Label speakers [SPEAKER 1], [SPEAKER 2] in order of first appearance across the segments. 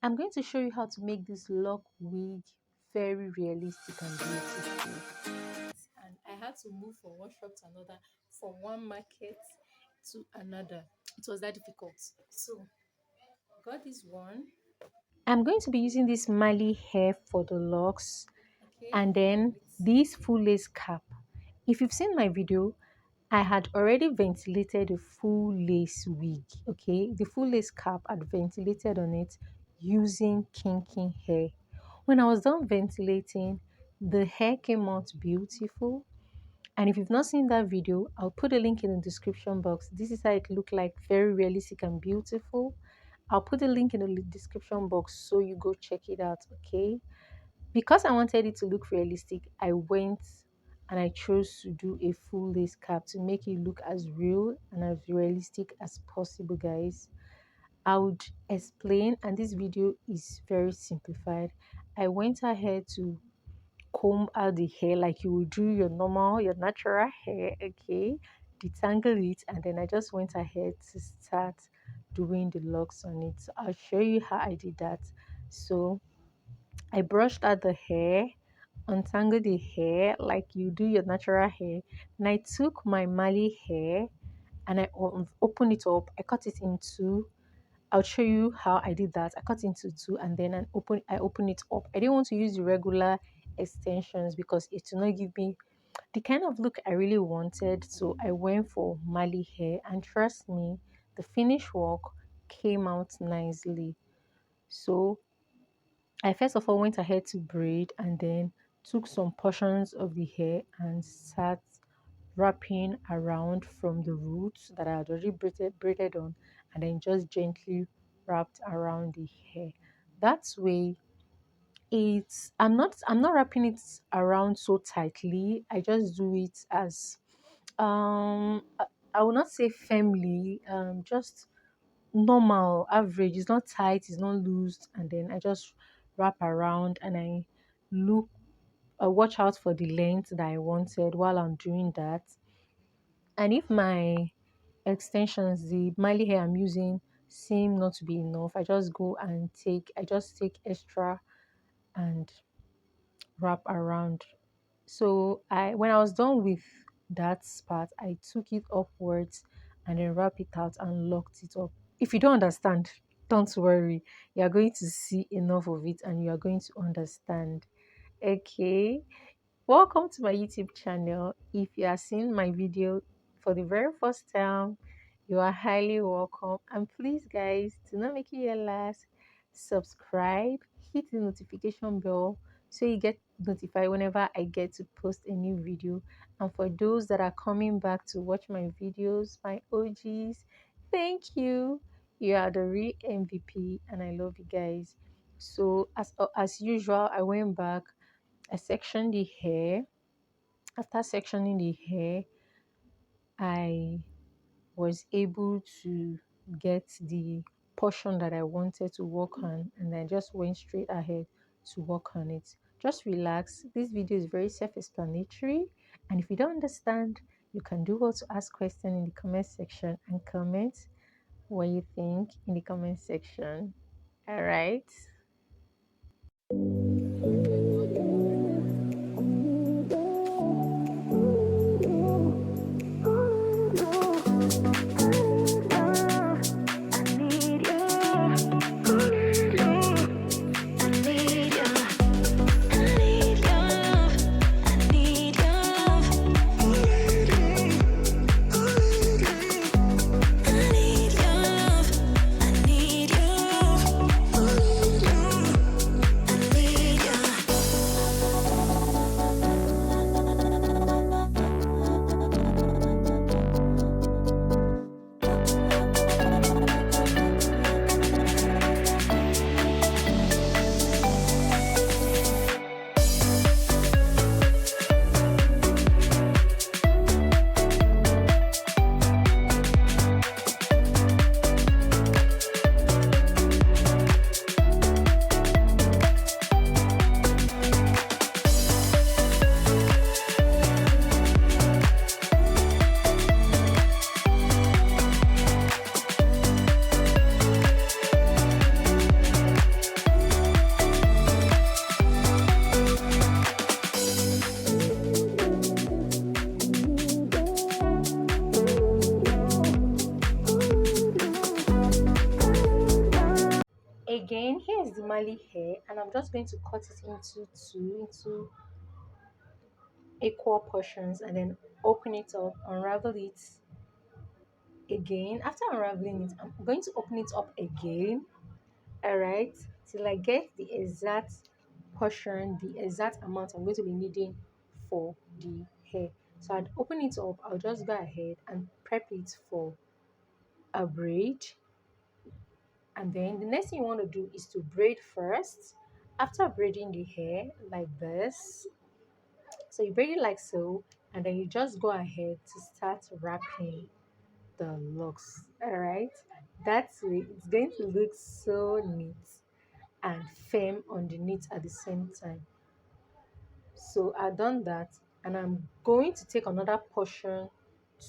[SPEAKER 1] I'm going to show you how to make this lock wig very realistic and beautiful. And I had to move from one shop to another, from one market to another. It was that difficult. So got this one. I'm going to be using this Marley hair for the locks,
[SPEAKER 2] Okay,
[SPEAKER 1] and then this full lace cap. If you've seen my video, I had already ventilated a full lace wig. Okay, the full lace cap had ventilated on it using kinky hair. When I was done ventilating, the hair came out beautiful. And if you've not seen that video, I'll put a link in the description box. This is how it looked like, very realistic and beautiful. I'll put a link in the description box so you go check it out, okay? Because I wanted it to look realistic, I went and I chose to do a full lace cap to make it look as real and as realistic as possible, guys. I would explain, and this video is very simplified. I went ahead to comb out the hair like you would do your normal, your natural hair, okay? Detangle it, and then I just went ahead to start doing the locks on it. So I'll show you how I did that. So I brushed out the hair, untangled the hair like you do your natural hair, and I took my Mali hair and I opened it up. I cut it in two. I'll show you how I did that. I cut into two and then I open it up. I didn't want to use the regular extensions because it will not give me the kind of look I really wanted. So I went for Mali hair, and trust me, the finished work came out nicely. So I first of all went ahead to braid and then took some portions of the hair and sat wrapping around from the roots that I had already braided on, and then just gently wrapped around the hair. That way it's I'm not wrapping it around so tightly. I just do it as I will not say firmly, just normal, average. It's not tight, it's not loose, and then I just wrap around and I look watch out for the length that I wanted while I'm doing that. And if my extensions, the Miley hair I'm using, seem not to be enough, I just take extra and wrap around. So when I was done with that part, I took it upwards and then wrap it out and locked it up. If you don't understand, don't worry. You are going to see enough of it and you are going to understand. Okay. Welcome to my YouTube channel. If you are seeing my video for the very first time, you are highly welcome. And please, guys, do not make it your last. Subscribe, hit the notification bell so you get notified whenever I get to post a new video. And for those that are coming back to watch my videos, my OGs, thank you. You are the real MVP, and I love you guys. So as usual, I went back. I sectioned the hair. After sectioning the hair, I was able to get the portion that I wanted to work on, and I just went straight ahead to work on it. Just relax. This video is very self-explanatory, and if you don't understand, you can do well to ask questions in the comment section and comment what you think in the comment section. All right. Again, here's the Marley hair, and I'm just going to cut it into equal portions, and then open it up, unravel it again. After unraveling it, I'm going to open it up again, all right, till I get the exact portion, the exact amount I'm going to be needing for the hair. So I'd open it up, I'll just go ahead and prep it for a braid. And then the next thing you want to do is to braid first. After braiding the hair like this, so you braid it like so, and then you just go ahead to start wrapping the locks. All right, that's way it's going to look so neat and firm underneath at the same time. So I've done that, and I'm going to take another portion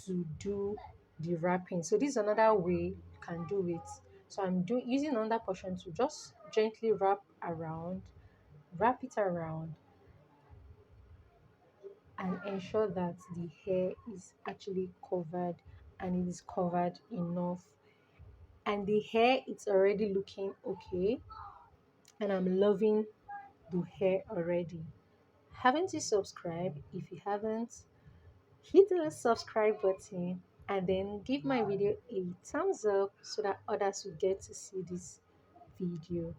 [SPEAKER 1] to do the wrapping. So this is another way you can do it. So I'm doing using another portion to just gently wrap it around, and ensure that the hair is actually covered, and it is covered enough. And the hair it's already looking okay, and I'm loving the hair already. Haven't you subscribed? If you haven't, hit the subscribe button and then give my video a thumbs up so that others will get to see this video.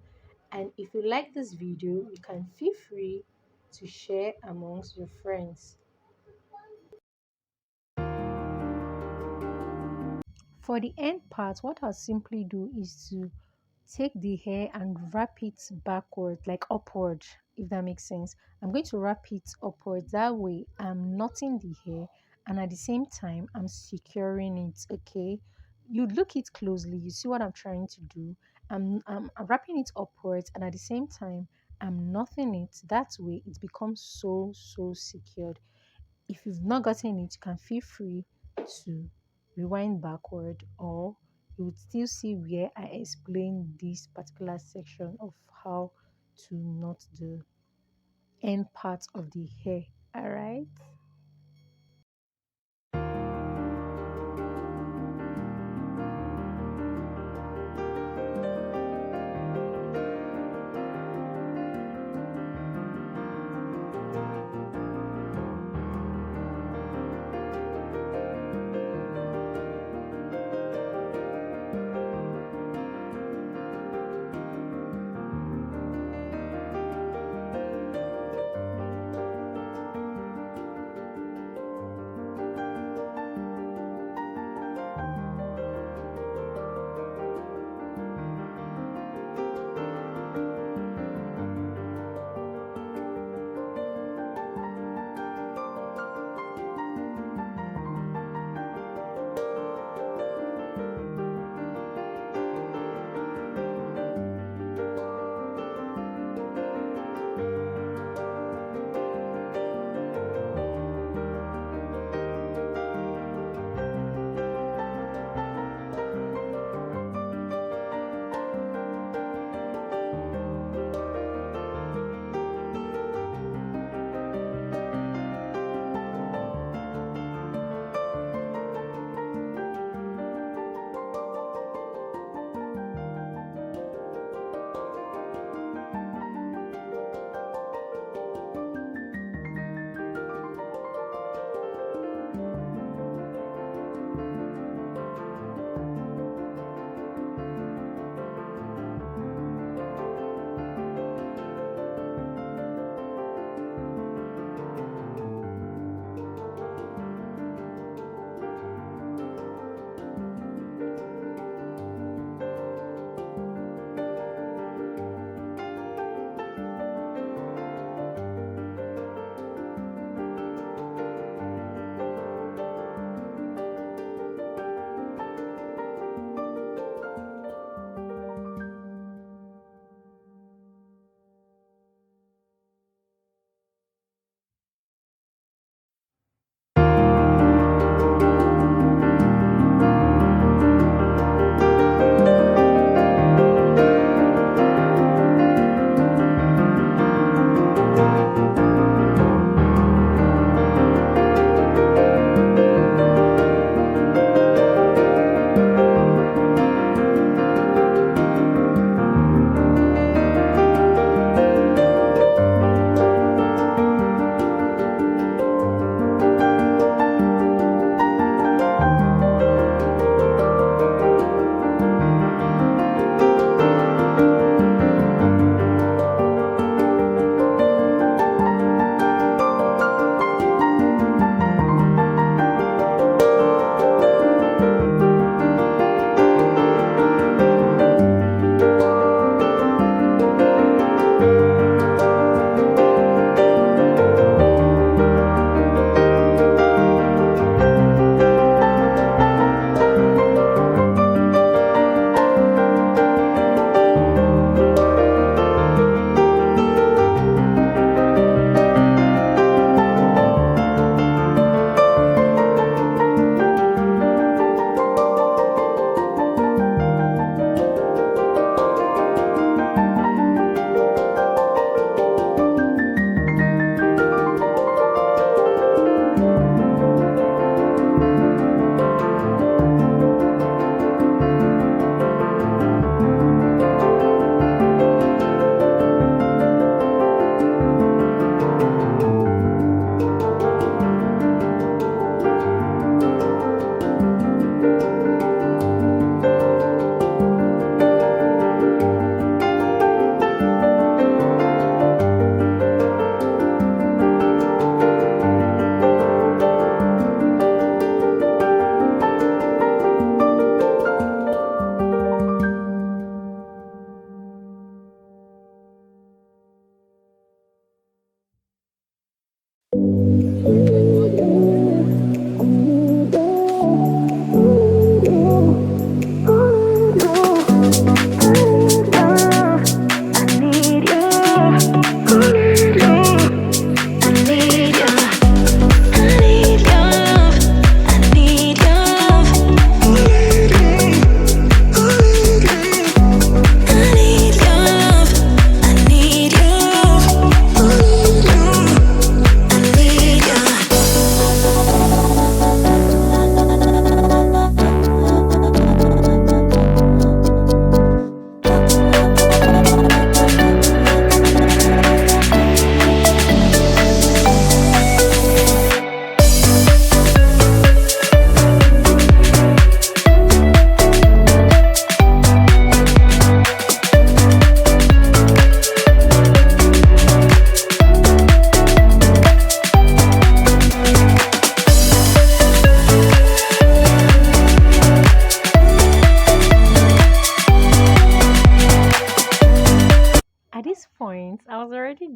[SPEAKER 1] And if you like this video, you can feel free to share amongst your friends. For the end part, what I'll simply do is to take the hair and wrap it backward, like upward, if that makes sense. I'm going to wrap it upward. That way, I'm knotting the hair, and at the same time, I'm securing it. Okay, you look it closely, you see what I'm trying to do. I'm wrapping it upwards, and at the same time, I'm knotting it. That way, it becomes so secured. If you've not gotten it, you can feel free to rewind backward, or you would still see where I explain this particular section of how to knot the end part of the hair. All right.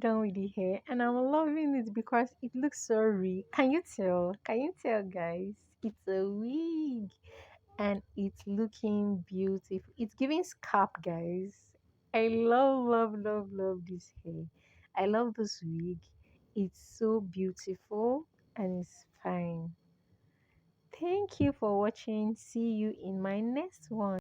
[SPEAKER 1] done with the hair and I'm loving it because it looks so real. Can you tell? Can you tell, guys? It's a wig and it's looking beautiful. It's giving scalp, guys. I love, love, love, love this hair. I love this wig. It's so beautiful and it's fine. Thank you for watching. See you in my next one.